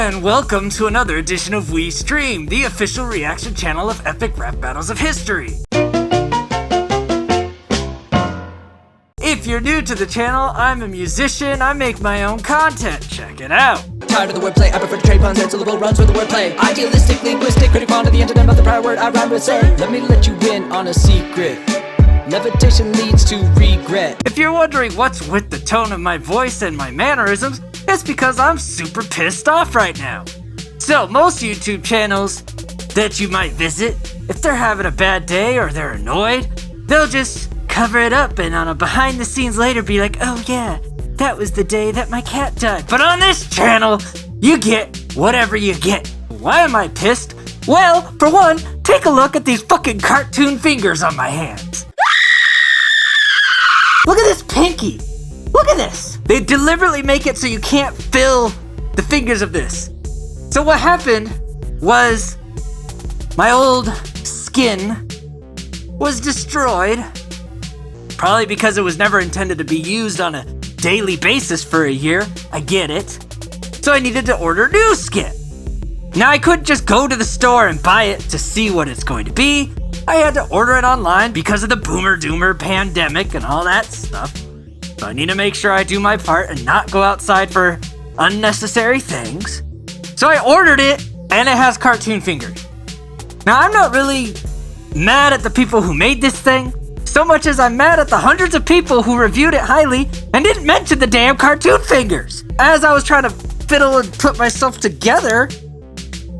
And welcome to another edition of We Stream, the official reaction channel of epic rap battles of history. If you're new to the channel, I'm a musician, I make my own content, check it out. Tired of the wordplay, I prefer to trade puns and syllable runs with the wordplay. Idealistic, linguistic, critic fond of the internet, but the prior word I rhyme with say. Let me let you in on a secret. Levitation leads to regret. If you're wondering what's with the tone of my voice and my mannerisms, it's because I'm super pissed off right now. So most YouTube channels that you might visit, if they're having a bad day or they're annoyed, they'll just cover it up and on a behind the scenes later be like, oh yeah, that was the day that my cat died. But on this channel, you get whatever you get. Why am I pissed? Well, for one, take a look at these fucking cartoon fingers on my hands. Look at this pinky. Look at this. They deliberately make it so you can't feel the fingers of this. So what happened was my old skin was destroyed. Probably because it was never intended to be used on a daily basis for a year. I get it. So I needed to order new skin. Now I couldn't just go to the store and buy it to see what it's going to be. I had to order it online because of the boomer doomer pandemic and all that stuff. So I need to make sure I do my part and not go outside for unnecessary things. So I ordered it and it has cartoon fingers. Now I'm not really mad at the people who made this thing so much as I'm mad at the hundreds of people who reviewed it highly and didn't mention the damn cartoon fingers. As I was trying to fiddle and put myself together,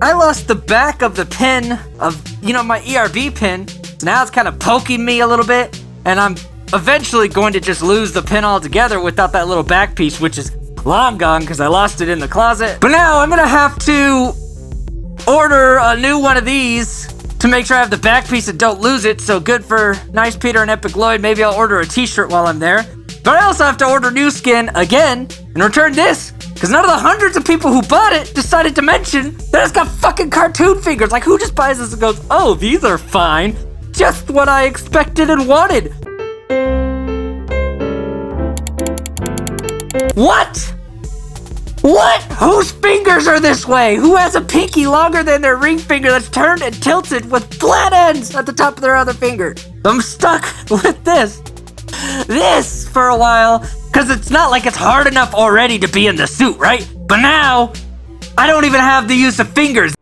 I lost the back of the pin of, my ERB pin. Now it's kind of poking me a little bit, and I'm eventually going to just lose the pin altogether without that little back piece, which is long gone because I lost it in the closet. But now I'm gonna have to order a new one of these to make sure I have the back piece and don't lose it. So good for Nice Peter and Epic Lloyd. Maybe I'll order a t-shirt while I'm there. But I also have to order new skin again and return this because none of the hundreds of people who bought it decided to mention that it's got fucking cartoon fingers. Like, who just buys this and goes, oh, these are fine. Just what I expected and wanted. What? What? Whose fingers are this way? Who has a pinky longer than their ring finger that's turned and tilted with flat ends at the top of their other finger? I'm stuck with this for a while, because it's not like it's hard enough already to be in the suit, right? But now, I don't even have the use of fingers.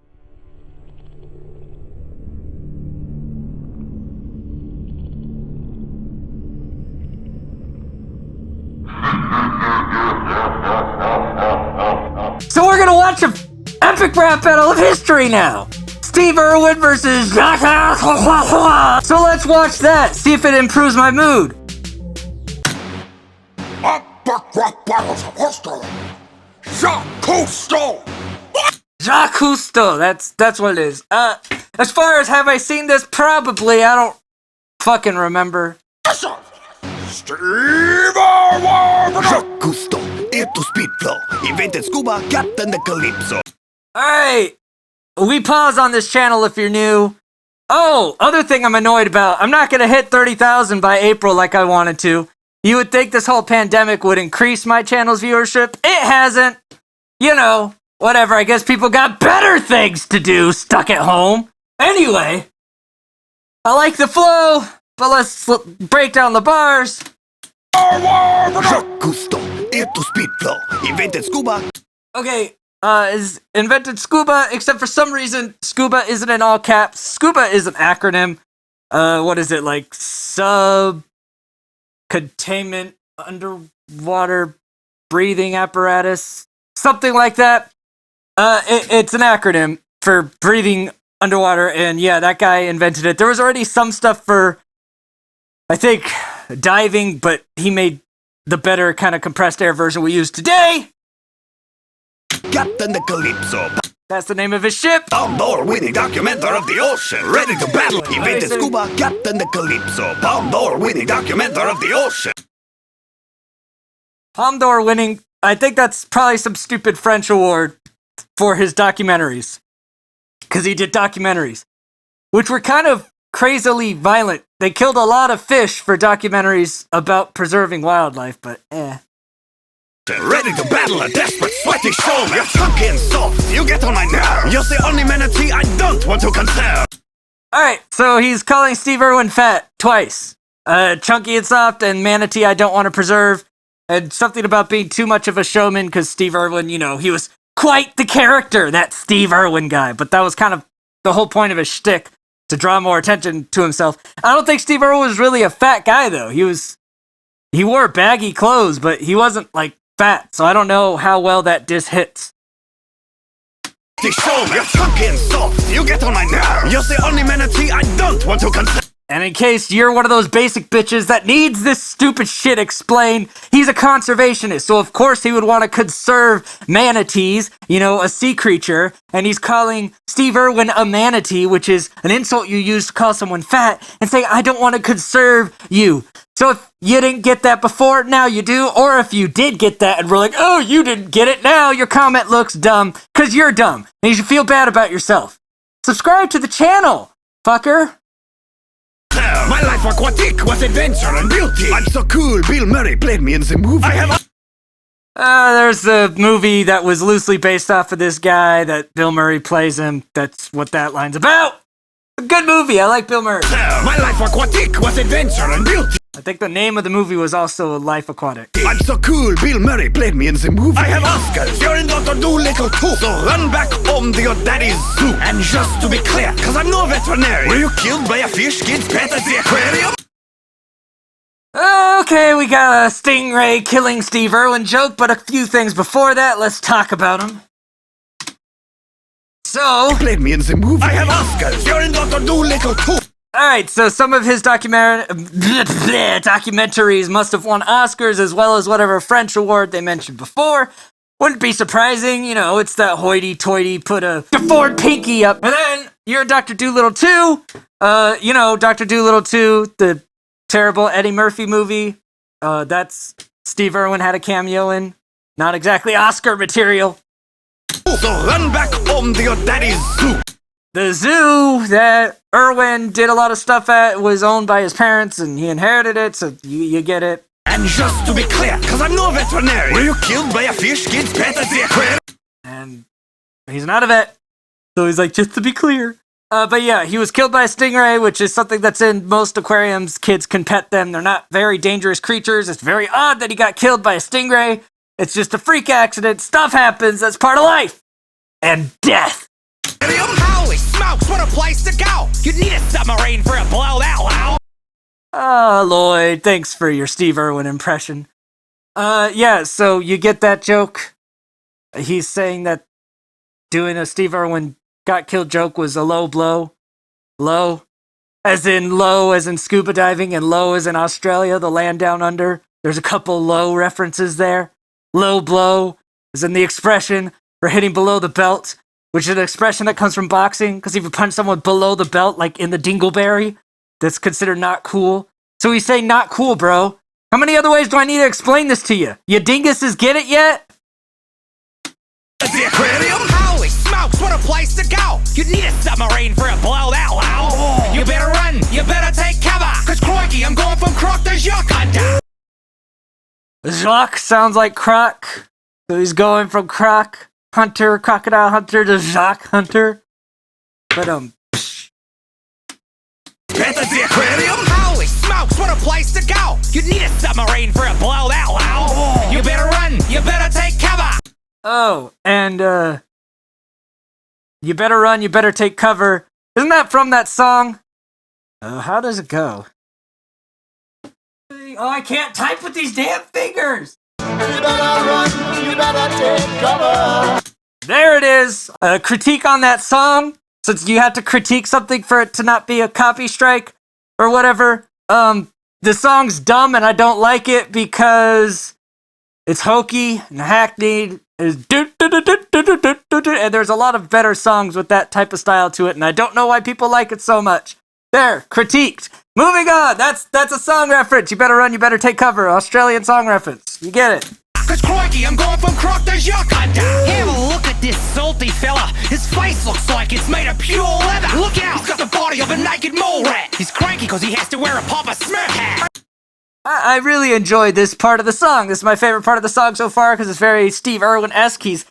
So we're gonna watch an epic rap battle of history now. Steve Irwin versus Jacques Cousteau. So let's watch that, see if it improves my mood. Epic rap battles of history. Jacques Cousteau. Jacques Cousteau, that's what it is. As far as have I seen this? Probably, I don't fucking remember. Steve Irwin. Jacques Cousteau, air to speed flow, invented scuba, captain the Calypso. Alright, we pause on this channel if you're new. Oh, other thing I'm annoyed about, I'm not gonna hit 30,000 by April like I wanted to. You would think this whole pandemic would increase my channel's viewership. It hasn't. Whatever, I guess people got better things to do stuck at home. Anyway, I like the flow, but let's break down the bars. Jacques Cousteau, air to speed flow, invented scuba. Okay, is invented scuba, except for some reason, scuba isn't in all caps. Scuba is an acronym. What is it, like sub-containment underwater breathing apparatus? Something like that. It's an acronym for breathing underwater, and yeah, that guy invented it. There was already some stuff for, I think, diving, but he made the better kind of compressed air version we use today. Captain the Calypso. That's the name of his ship. Outdoor winning documenter of the ocean. Ready to battle. Invented scuba, Captain the Calypso. Palme d'Or winning documenter of the ocean. Palme d'Or winning, I think that's probably some stupid French award for his documentaries. Because he did documentaries, which were kind of crazily violent. They killed a lot of fish for documentaries about preserving wildlife, but Ready to battle a desperate, sweaty show. You're chunky and soft, you get on my nerves. You're the only manatee I don't want to conserve. Alright, so he's calling Steve Irwin fat twice. Chunky and soft and manatee I don't want to preserve. And something about being too much of a showman because Steve Irwin, you know, he was quite the character, that Steve Irwin guy. But that was kind of the whole point of his shtick, to draw more attention to himself. I don't think Steve Irwin was really a fat guy, though. He wore baggy clothes, but he wasn't, like, fat. So I don't know how well that diss hits. The show, you're chunky and soft, you get on my nerves. You're the only manatee I don't want to conserve. And in case you're one of those basic bitches that needs this stupid shit explained, he's a conservationist, so of course he would want to conserve manatees, you know, a sea creature, and he's calling Steve Irwin a manatee, which is an insult you use to call someone fat, and saying, I don't want to conserve you. So if you didn't get that before, now you do, or if you did get that and we're like, oh, you didn't get it, now your comment looks dumb, because you're dumb, and you should feel bad about yourself. Subscribe to the channel, fucker. My life aquatic was adventure and beauty. I'm so cool, Bill Murray played me in the movie. There's the movie that was loosely based off of this guy that Bill Murray plays him. That's what that line's about. A good movie, I like Bill Murray. My life aquatic was adventure and beauty. I think the name of the movie was also Life Aquatic. I'm so cool, Bill Murray played me in the movie. I have Oscars, you're in Dr. Dolittle too. So run back home to your daddy's zoo. And just to be clear, cause I'm no veterinarian, were you killed by a fish kids pet at the aquarium? Okay, we got a stingray killing Steve Irwin joke, but a few things before that, let's talk about him. So, played me in the movie. I have Oscars, you're in Dr. Dolittle too. Alright, so some of his documentaries must have won Oscars as well as whatever French award they mentioned before. Wouldn't be surprising, you know, it's that hoity-toity put a deformed pinky up. And then you're Dr. Dolittle 2. You know, Dr. Dolittle 2, the terrible Eddie Murphy movie. That's Steve Irwin had a cameo in. Not exactly Oscar material. So run back home to your daddy's zoo. The zoo that Irwin did a lot of stuff at was owned by his parents and he inherited it, so you get it. And just to be clear, cause I'm no veterinarian, were you killed by a fish kid's pet at the aquarium? And he's not a vet, so he's like, just to be clear. But yeah, he was killed by a stingray, which is something that's in most aquariums. Kids can pet them. They're not very dangerous creatures. It's very odd that he got killed by a stingray. It's just a freak accident. Stuff happens. That's part of life. And death. Holy smokes, what a place to go! You'd need a submarine for a blowout, wow! Oh, Lloyd, thanks for your Steve Irwin impression. Yeah, so you get that joke? He's saying that doing a Steve Irwin got killed joke was a low blow. Low? As in scuba diving, and low as in Australia, the land down under. There's a couple low references there. Low blow is in the expression for hitting below the belt, which is an expression that comes from boxing, because if you punch someone below the belt, like in the dingleberry, that's considered not cool. So he's saying not cool, bro. How many other ways do I need to explain this to you? You dinguses get it yet? The aquarium? Holy smokes, what a place to go! You'd need a submarine for a blowout, wow! You better run, you better take cover, cause crikey, I'm going from croc to Jacques Hunter! Jacques sounds like croc, so he's going from croc hunter, crocodile hunter to Jacques Hunter. But At the aquarium? Holy smokes, what a place to go! You'd need a submarine for a blowout, wow! You better run, you better take cover! oh, and you better run, you better take cover. Isn't that from that song? How does it go? Oh, I can't type with these damn fingers! You better run, you better take cover. There it is! A critique on that song, since you have to critique something for it to not be a copy strike, or whatever. The song's dumb and I don't like it because it's hokey and hackneyed. And there's a lot of better songs with that type of style to it, and I don't know why people like it so much. There, critiqued. Moving on, that's a song reference. You better run, you better take cover. Australian song reference. You get it. Cause crikey, I'm going from croc to Jacques Hunter! Have a look at this salty fella. His face looks like it's made of pure leather. Look out, he's got the body of a naked mole rat. He's cranky cause he has to wear a Papa Smurf hat. I really enjoyed this part of the song. This is my favorite part of the song so far because it's very Steve Irwin-esque. He's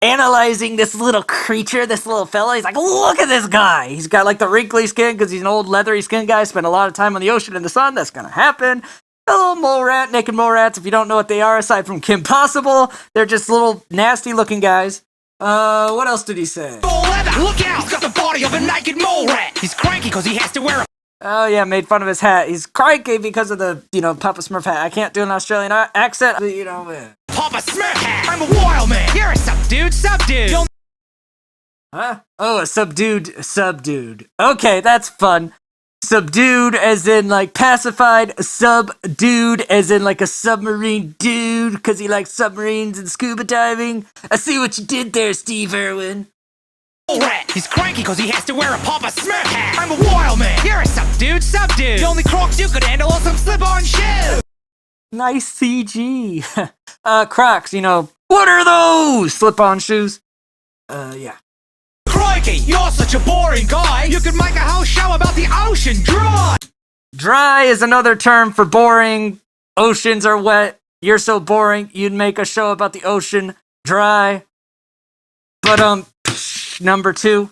analyzing this little creature, this little fella. He's like, look at this guy. He's got like the wrinkly skin because he's an old leathery skin guy. Spent a lot of time on the ocean in the sun. That's going to happen. A little mole rat, naked mole rats. If you don't know what they are, aside from Kim Possible, they're just little nasty looking guys. What else did he say? Look out! He's got the body of a naked mole rat. He's cranky because he has to wear a... Oh yeah, made fun of his hat. He's cranky because of the, Papa Smurf hat. I can't do an Australian accent, Papa Smurf hat! I'm a wild man! You're a subdude! Huh? Oh, a subdued. Okay, that's fun. Subdued as in like pacified, subdued as in like a submarine dude because he likes submarines and scuba diving. I see what you did there, Steve Irwin. Rat. He's cranky because he has to wear a Papa Smurf hat. I'm a wild man. You're a subdude. The only Crocs you could handle are some slip-on shoes. Nice CG. Crocs, what are those? Slip-on shoes? Yeah. Crikey, you're such a boring guy. You could make a whole show about the ocean dry. Dry is another term for boring. Oceans are wet. You're so boring, you'd make a show about the ocean dry. But, number 2.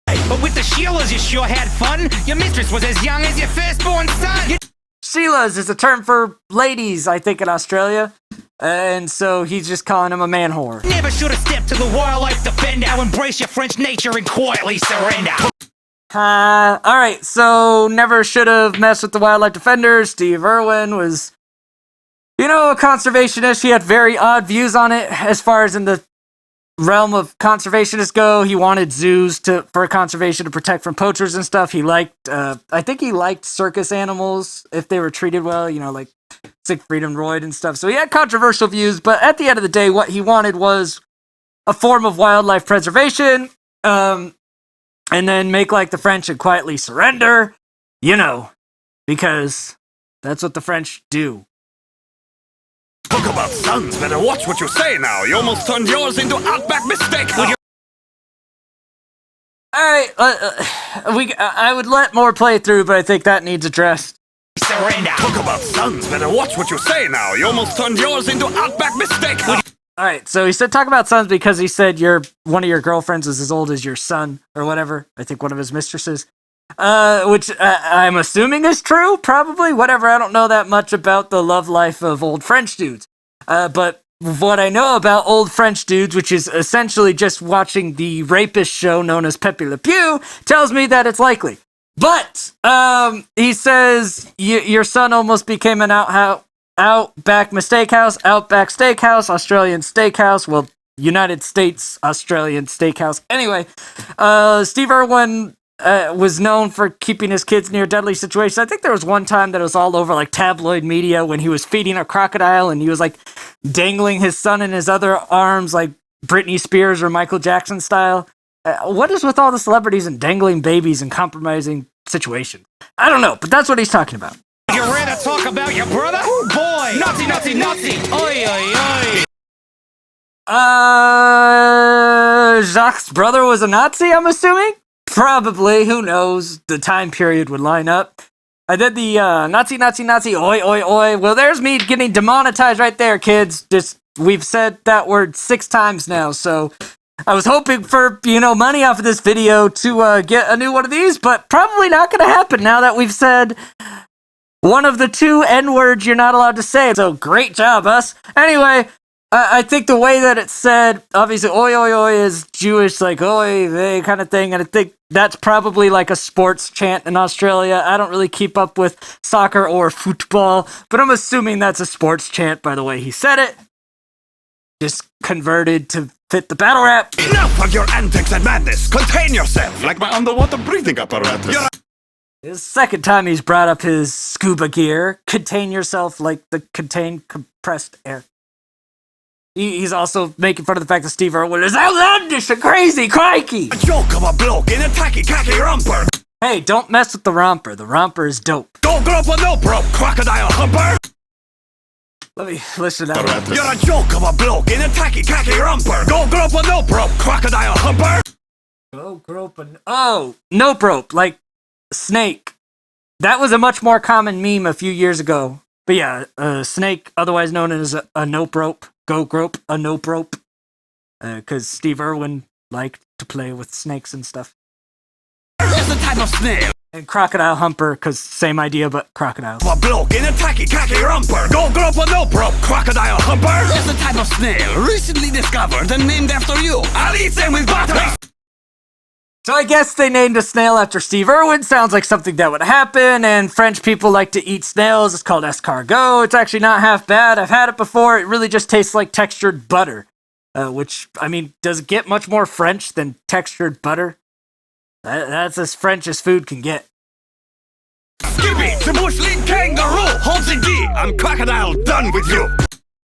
But with the Sheilas, you sure had fun. Your mistress was as young as your firstborn son. Sheilas is a term for ladies, I think, in Australia. And so he's just calling him a man whore. Never should have stepped to the wildlife defender. Embrace your French nature and quietly surrender. Alright, so never should have messed with the wildlife defender. Steve Irwin was, a conservationist. He had very odd views on it as far as in the realm of conservationists go. He wanted zoos for conservation to protect from poachers and stuff. He liked, I think he liked circus animals if they were treated well, like Siegfried and Roy and stuff. So he had controversial views, but at the end of the day, what he wanted was a form of wildlife preservation, and then make like the French and quietly surrender, because that's what the French do. Talk about sons, better watch what you say now. You almost turned yours into Outback mistake. Alright, I would let more play through, but I think that needs addressed. Surrender. Talk about sons, better watch what you say now. You almost turned yours into Outback mistake. Alright, so he said talk about sons because he said one of your girlfriends is as old as your son, or whatever. I think one of his mistresses. Which I'm assuming is true, probably. Whatever, I don't know that much about the love life of old French dudes. But what I know about old French dudes, which is essentially just watching the rapist show known as Pepe Le Pew, tells me that it's likely. But, he says your son almost became an Outback Steakhouse, Australian Steakhouse, well, United States Australian Steakhouse. Anyway, Steve Irwin was known for keeping his kids near deadly situations. I think there was one time that it was all over like tabloid media when he was feeding a crocodile and he was like dangling his son in his other arms like Britney Spears or Michael Jackson style. What is with all the celebrities and dangling babies and compromising situations? I don't know, but that's what he's talking about. You rather talk about your brother? Oh boy! Nazi! Oi, oi, oi! Jacques' brother was a Nazi, I'm assuming? Probably, who knows? The time period would line up. I did the Nazi, oi, oi, oi. Well, there's me getting demonetized right there, kids. We've said that word 6 times now, so I was hoping for, money off of this video to get a new one of these, but probably not going to happen now that we've said one of the 2 N-words you're not allowed to say. So great job, us. Anyway, I think the way that it's said, obviously, oi, oi, oi is Jewish, like, oi, vey kind of thing, and I think that's probably like a sports chant in Australia. I don't really keep up with soccer or football, but I'm assuming that's a sports chant by the way he said it. Just converted to fit the battle rap. Enough of your antics and madness! Contain yourself! Like my underwater breathing apparatus. His second time he's brought up his scuba gear. Contain yourself like the contained compressed air. He's also making fun of the fact that Steve Irwin is outlandish and crazy, crikey! A joke of a bloke in a tacky romper! Hey, don't mess with the romper. The romper is dope. Go grope a nope rope, crocodile humper! Let me listen to that. You're a joke of a bloke in a tacky romper! Go grope a nope rope, crocodile humper! Go grope nope rope, like snake. That was a much more common meme a few years ago. But yeah, a snake, otherwise known as a nope rope, go grope, a nope rope, because Steve Irwin liked to play with snakes and stuff. It's a type of snail. And crocodile humper, because same idea, but crocodiles. A bloke in a tacky rumper. Go grope a nope rope. Crocodile humper. It's a type of snail recently discovered and named after you. I'll eat them with butter. So I guess they named a snail after Steve Irwin. Sounds like something that would happen, and French people like to eat snails. It's called escargot. It's actually not half bad. I've had it before. It really just tastes like textured butter, which, I mean, does it get much more French than textured butter? That's as French as food can get. Skippy, the bush league kangaroo. Holds the D. I'm crocodile done with you.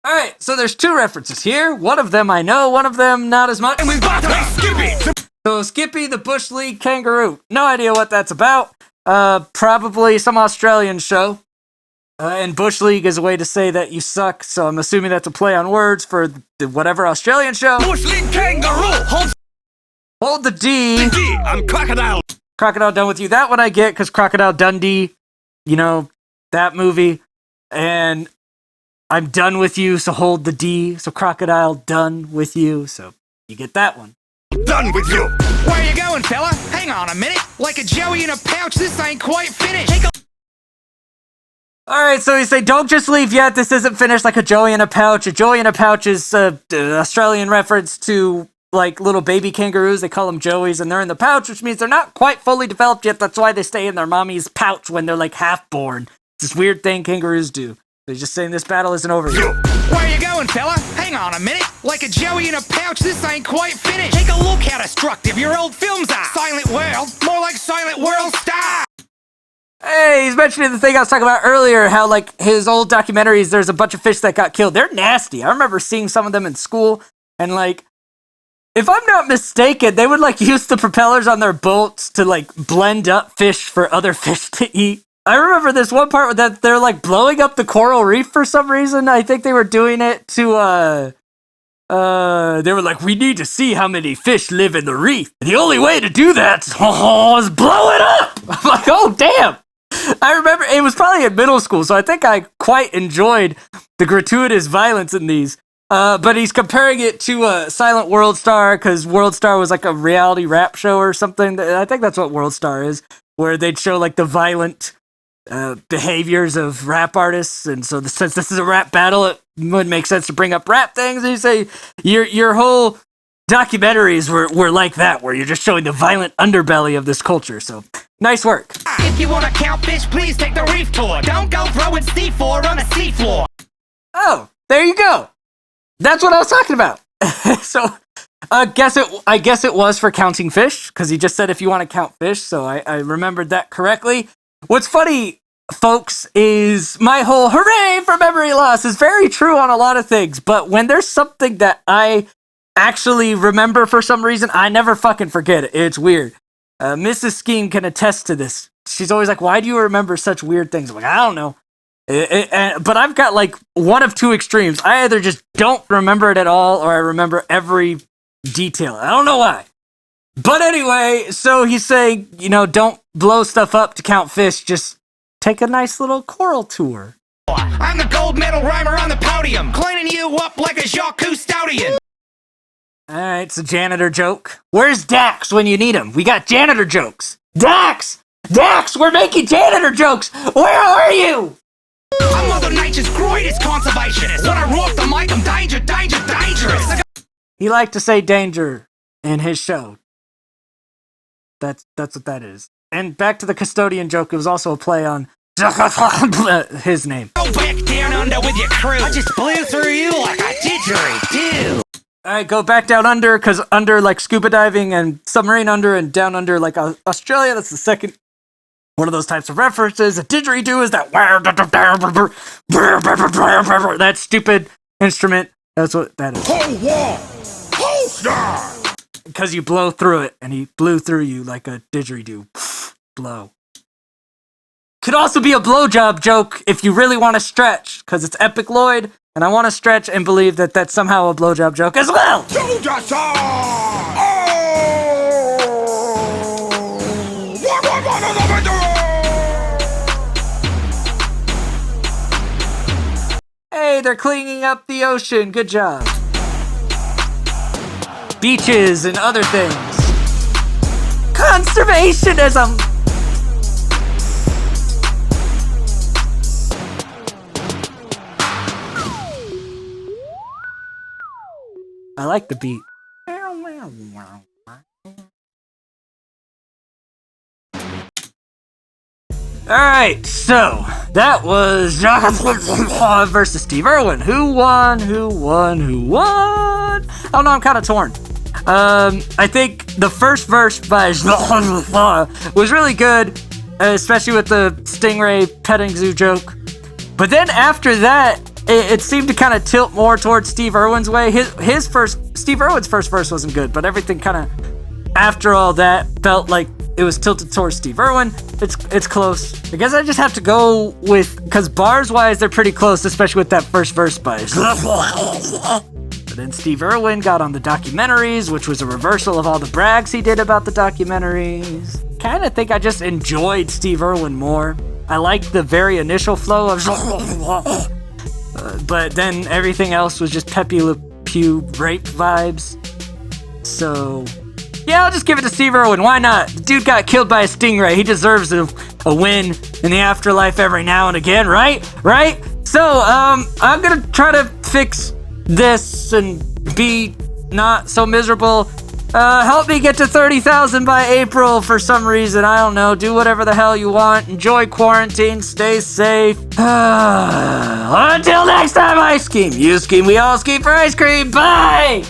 Alright, so there's two references here. One of them I know, one of them not as much. And with butter. Skippy. So Skippy the Bush League Kangaroo. No idea what that's about. Probably some Australian show. And Bush League is a way to say that you suck, so I'm assuming that's a play on words for whatever Australian show. Bush League kangaroo. Hold the D. D. I'm crocodile. Crocodile Done With You. That one I get, because Crocodile Dundee, you know, that movie. And I'm done with you, so hold the D. So Crocodile Done With You. So you get that one. Done with you. Where you going, fella? Hang on a minute. Like a joey in a pouch, this ain't quite finished. Take a Alright, so you say, don't just leave yet, this isn't finished like a joey in a pouch. A joey in a pouch is an Australian reference to, like, little baby kangaroos. They call them joeys, and they're in the pouch, which means they're not quite fully developed yet. That's why they stay in their mommy's pouch when they're, like, half-born. It's this weird thing kangaroos do. They're just saying this battle isn't over yet. Where you going, fella? Hang on a minute. Like a joey in a pouch, this ain't quite finished. Take a look how destructive your old films are. Silent World, more like Silent World Star. Hey, he's mentioning the thing I was talking about earlier, how, like, his old documentaries, there's a bunch of fish that got killed. They're nasty. I remember seeing some of them in school, and, like, if I'm not mistaken, they would, like, use the propellers on their boats to, like, blend up fish for other fish to eat. I remember this one part that they're, like, blowing up the coral reef for some reason. I think they were doing it to, they were like, we need to see how many fish live in the reef. And the only way to do that is blow it up! I'm like, oh, damn! I remember, it was probably in middle school, so I think I quite enjoyed the gratuitous violence in these. But he's comparing it to Silent World Star, because World Star was like a reality rap show or something. I think that's what World Star is, where they'd show like the violent behaviors of rap artists. And so since this is a rap battle, it would make sense to bring up rap things. And you say your whole documentaries were like that, where you're just showing the violent underbelly of this culture. So nice work. If you want to count fish, please take the reef tour. Don't go throwing C4 on the seafloor. Oh, there you go. That's what I was talking about. So I guess it was for counting fish, because he just said if you want to count fish, so I remembered that correctly. What's funny, folks, is my whole hooray for memory loss is very true on a lot of things, but when there's something that I actually remember for some reason, I never fucking forget it. It's weird. Mrs. Skeem can attest to this. She's always like, why do you remember such weird things? I'm like, I don't know. But I've got like one of two extremes. I either just don't remember it at all, or I remember every detail. I don't know why. But anyway, so he's saying, you know, don't blow stuff up to count fish. Just take a nice little coral tour. I'm the gold medal rhymer on the podium, cleaning you up like a Jacques Cousteau. Alright, it's a janitor joke. Where's Dax when you need him? We got janitor jokes. Dax! Dax, we're making janitor jokes! Where are you? I'm Mother Nature's greatest conservationist. When I rock the mic, I'm dangerous. He liked to say danger in his show. That's what that is. And back to the custodian joke, it was also a play on his name. Go back down under with your crew. I just blew through you like a didgeridoo. Alright, go back down under, because under like scuba diving and submarine under and down under like Australia, that's the second one of those types of references. A didgeridoo is that that stupid instrument. That's what that is. Whole wall! Whole star! Because you blow through it, and he blew through you like a didgeridoo. Blow. Could also be a blowjob joke if you really want to stretch, because it's Epic Lloyd, and I want to stretch and believe that that's somehow a blowjob joke as well. they're cleaning up the ocean. Good job. Beaches and other things. Conservationism! I like the beat. Alright, so that was Jacques versus Steve Irwin. Who won? I don't know, I'm kind of torn. I think the first verse by was really good, especially with the Stingray petting zoo joke. But then after that, it seemed to kind of tilt more towards Steve Irwin's way. Steve Irwin's first verse wasn't good, but everything kind of after all that felt like it was tilted towards Steve Irwin. It's close. I guess I just have to go with, because bars wise they're pretty close, especially with that first verse by. But then Steve Irwin got on the documentaries, which was a reversal of all the brags he did about the documentaries. Kind of think I just enjoyed Steve Irwin more. I liked the very initial flow of but then everything else was just Pepe Le Pew rape vibes. So yeah, I'll just give it to Steve Irwin. Why not? The dude got killed by a stingray. He deserves a win in the afterlife every now and again, right? So, I'm gonna try to fix this and be not so miserable. Help me get to 30,000 by April for some reason. I don't know. Do whatever the hell you want. Enjoy quarantine. Stay safe. Until next time, I scheme. You scheme. We all scheme for ice cream. Bye!